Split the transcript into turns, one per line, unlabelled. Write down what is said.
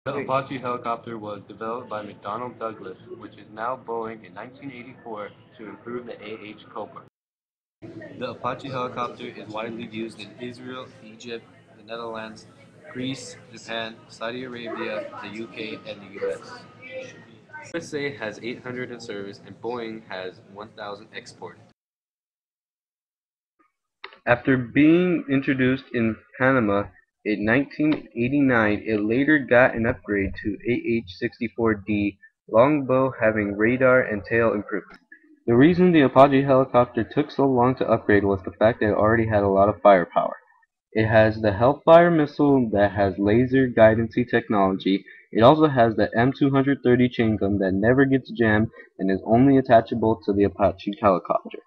The Apache helicopter was developed by McDonnell Douglas, which is now Boeing in 1984 to improve the AH Cobra. The Apache helicopter is widely used in Israel, Egypt, the Netherlands, Greece, Japan, Saudi Arabia, the UK, and the US. USA has 800 in service and Boeing has 1,000 exported. After being introduced in Panama in 1989, it later got an upgrade to AH-64D longbow having radar and tail improvements. The reason the Apache helicopter took so long to upgrade was the fact that it already had a lot of firepower. It has the Hellfire missile that has laser guidance technology. It also has the M230 chain gun that never gets jammed and is only attachable to the Apache helicopter.